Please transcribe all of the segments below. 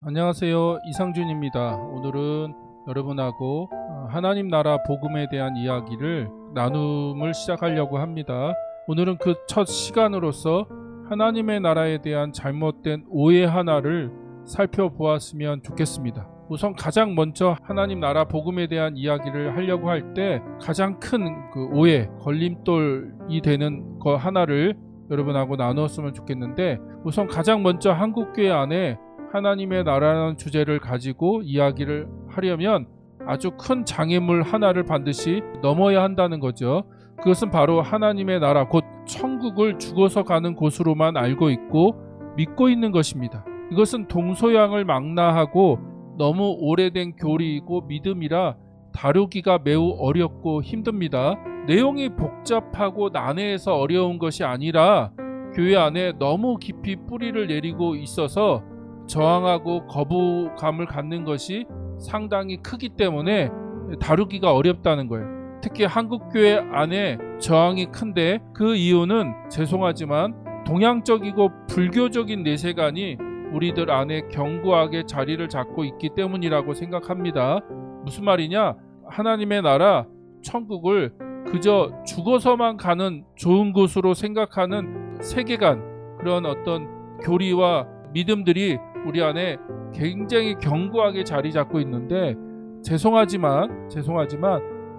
안녕하세요. 이상준입니다. 오늘은 여러분하고 하나님 나라 복음에 대한 이야기를 나눔을 시작하려고 합니다. 오늘은 그 첫 시간으로서 하나님의 나라에 대한 잘못된 오해 하나를 살펴보았으면 좋겠습니다. 우선 가장 먼저 하나님 나라 복음에 대한 이야기를 하려고 할 때 가장 큰 그 오해, 걸림돌이 되는 거 하나를 여러분하고 나누었으면 좋겠는데, 우선 가장 먼저 한국교회 안에 하나님의 나라라는 주제를 가지고 이야기를 하려면 아주 큰 장애물 하나를 반드시 넘어야 한다는 거죠. 그것은 바로 하나님의 나라, 곧 천국을 죽어서 가는 곳으로만 알고 있고 믿고 있는 것입니다. 이것은 동서양을 망라하고 너무 오래된 교리이고 믿음이라 다루기가 매우 어렵고 힘듭니다. 내용이 복잡하고 난해해서 어려운 것이 아니라 교회 안에 너무 깊이 뿌리를 내리고 있어서 저항하고 거부감을 갖는 것이 상당히 크기 때문에 다루기가 어렵다는 거예요. 특히 한국교회 안에 저항이 큰데, 그 이유는 죄송하지만 동양적이고 불교적인 내세관이 우리들 안에 견고하게 자리를 잡고 있기 때문이라고 생각합니다. 무슨 말이냐? 하나님의 나라, 천국을 그저 죽어서만 가는 좋은 곳으로 생각하는 세계관, 그런 어떤 교리와 믿음들이 우리 안에 굉장히 견고하게 자리 잡고 있는데, 죄송하지만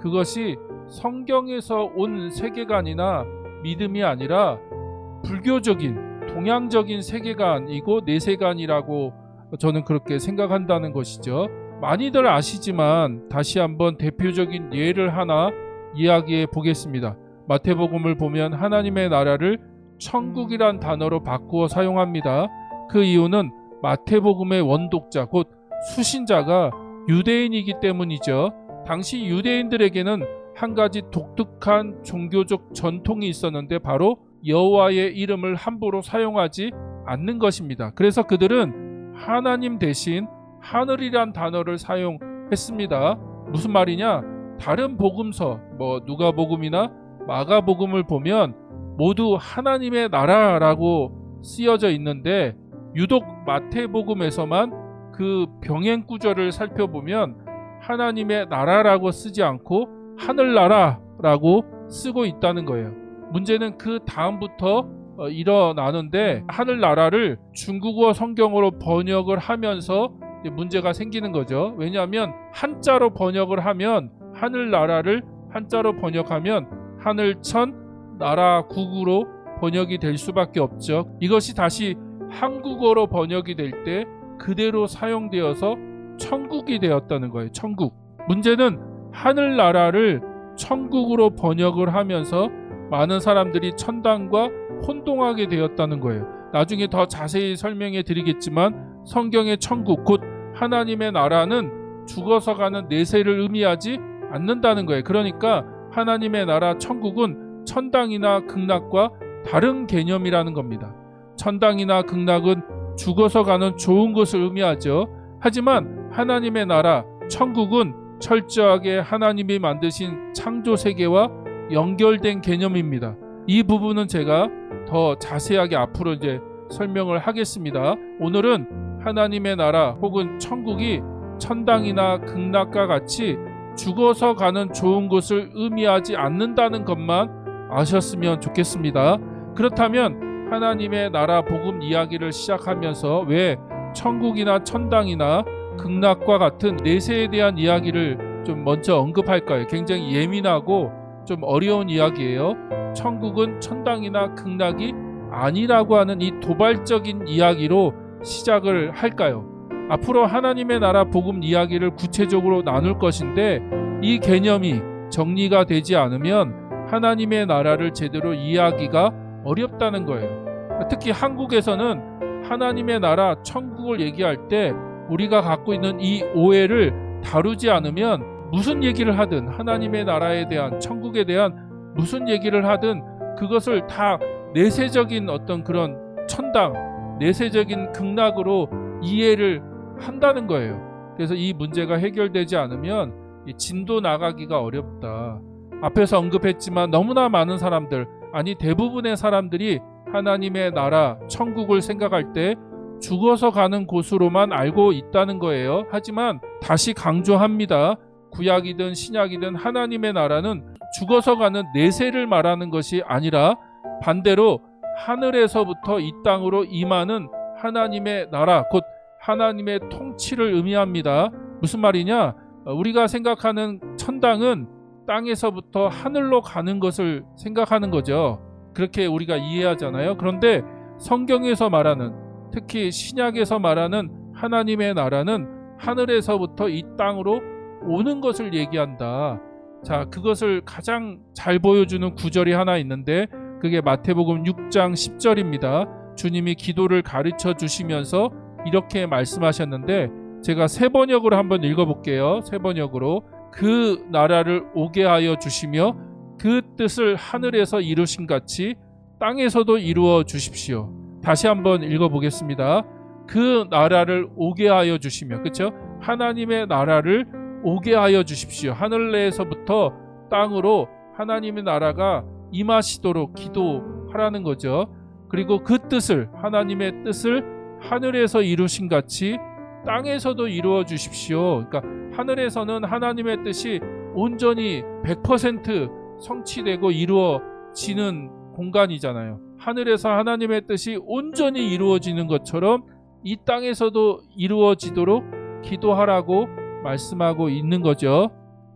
그것이 성경에서 온 세계관이나 믿음이 아니라 불교적인 동양적인 세계관이고 내세관이라고 저는 그렇게 생각한다는 것이죠. 많이들 아시지만 다시 한번 대표적인 예를 하나 이야기해 보겠습니다. 마태복음을 보면 하나님의 나라를 천국이란 단어로 바꾸어 사용합니다. 그 이유는 마태복음의 원독자, 곧 수신자가 유대인이기 때문이죠. 당시 유대인들에게는 한 가지 독특한 종교적 전통이 있었는데, 바로 여호와의 이름을 함부로 사용하지 않는 것입니다. 그래서 그들은 하나님 대신 하늘이란 단어를 사용했습니다. 무슨 말이냐? 다른 복음서, 누가복음이나 마가복음을 보면 모두 하나님의 나라라고 쓰여져 있는데, 유독 마태복음에서만 그 병행 구절을 살펴보면 하나님의 나라라고 쓰지 않고 하늘나라라고 쓰고 있다는 거예요. 문제는 그 다음부터 일어나는데, 하늘나라를 중국어 성경으로 번역을 하면서 문제가 생기는 거죠. 왜냐하면 한자로 번역을 하면, 하늘나라를 한자로 번역하면 하늘천 나라국으로 번역이 될 수밖에 없죠. 이것이 다시 한국어로 번역이 될 때 그대로 사용되어서 천국이 되었다는 거예요. 천국. 문제는 하늘나라를 천국으로 번역을 하면서 많은 사람들이 천당과 혼동하게 되었다는 거예요. 나중에 더 자세히 설명해 드리겠지만, 성경의 천국, 곧 하나님의 나라는 죽어서 가는 내세를 의미하지 않는다는 거예요. 그러니까 하나님의 나라 천국은 천당이나 극락과 다른 개념이라는 겁니다. 천당이나 극락은 죽어서 가는 좋은 것을 의미하죠. 하지만 하나님의 나라 천국은 철저하게 하나님이 만드신 창조 세계와 연결된 개념입니다. 이 부분은 제가 더 자세하게 앞으로 이제 설명을 하겠습니다. 오늘은 하나님의 나라 혹은 천국이 천당이나 극락과 같이 죽어서 가는 좋은 것을 의미하지 않는다는 것만 아셨으면 좋겠습니다. 그렇다면 하나님의 나라 복음 이야기를 시작하면서 왜 천국이나 천당이나 극락과 같은 내세에 대한 이야기를 좀 먼저 언급할까요? 굉장히 예민하고 좀 어려운 이야기예요. 천국은 천당이나 극락이 아니라고 하는 이 도발적인 이야기로 시작을 할까요? 앞으로 하나님의 나라 복음 이야기를 구체적으로 나눌 것인데, 이 개념이 정리가 되지 않으면 하나님의 나라를 제대로 이해하기가 어렵다는 거예요. 특히 한국에서는 하나님의 나라 천국을 얘기할 때 우리가 갖고 있는 이 오해를 다루지 않으면, 무슨 얘기를 하든 하나님의 나라에 대한, 천국에 대한 무슨 얘기를 하든 그것을 다 내세적인 어떤 그런 천당, 내세적인 극락으로 이해를 한다는 거예요. 그래서 이 문제가 해결되지 않으면 진도 나가기가 어렵다. 앞에서 언급했지만 너무나 많은 사람들, 아니 대부분의 사람들이 하나님의 나라, 천국을 생각할 때 죽어서 가는 곳으로만 알고 있다는 거예요. 하지만 다시 강조합니다. 구약이든 신약이든 하나님의 나라는 죽어서 가는 내세를 말하는 것이 아니라 반대로 하늘에서부터 이 땅으로 임하는 하나님의 나라, 곧 하나님의 통치를 의미합니다. 무슨 말이냐? 우리가 생각하는 천당은 땅에서부터 하늘로 가는 것을 생각하는 거죠. 그렇게 우리가 이해하잖아요. 그런데 성경에서 말하는, 특히 신약에서 말하는 하나님의 나라는 하늘에서부터 이 땅으로 오는 것을 얘기한다. 자, 그것을 가장 잘 보여주는 구절이 하나 있는데 그게 마태복음 6장 10절입니다. 주님이 기도를 가르쳐 주시면서 이렇게 말씀하셨는데 제가 세 번역으로 한번 읽어볼게요. 세 번역으로. 그 나라를 오게 하여 주시며 그 뜻을 하늘에서 이루신 같이 땅에서도 이루어 주십시오. 다시 한번 읽어보겠습니다. 그 나라를 오게 하여 주시며, 그렇죠? 하나님의 나라를 오게 하여 주십시오. 하늘에서부터 땅으로 하나님의 나라가 임하시도록 기도하라는 거죠. 그리고 그 뜻을, 하나님의 뜻을 하늘에서 이루신 같이 땅에서도 이루어 주십시오. 그러니까 하늘에서는 하나님의 뜻이 온전히 100% 성취되고 이루어지는 공간이잖아요. 하늘에서 하나님의 뜻이 온전히 이루어지는 것처럼 이 땅에서도 이루어지도록 기도하라고 말씀하고 있는 거죠.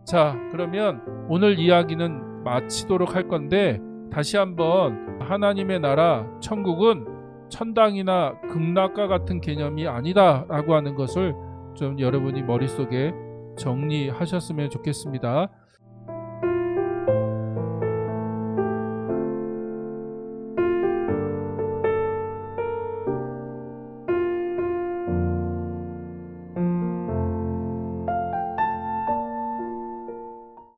자, 그러면 오늘 이야기는 마치도록 할 건데 다시 한번 하나님의 나라, 천국은 천당이나 극락과 같은 개념이 아니다라고 하는 것을 좀 여러분이 머릿속에 정리하셨으면 좋겠습니다.